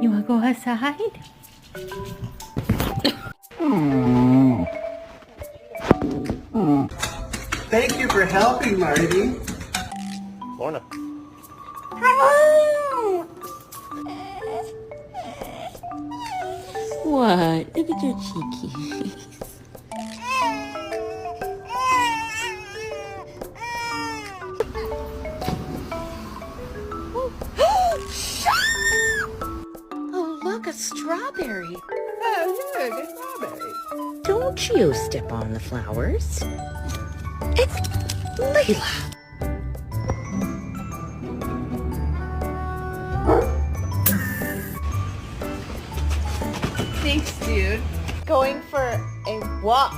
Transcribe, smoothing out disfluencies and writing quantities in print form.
You wanna go outside? Thank you for helping, Marty. Lorna. What? Look at your cheeky. Oh, look, a strawberry. Oh, look, a strawberry. Don't you step on the flowers. It's Layla. Thanks, dude. Going for a walk.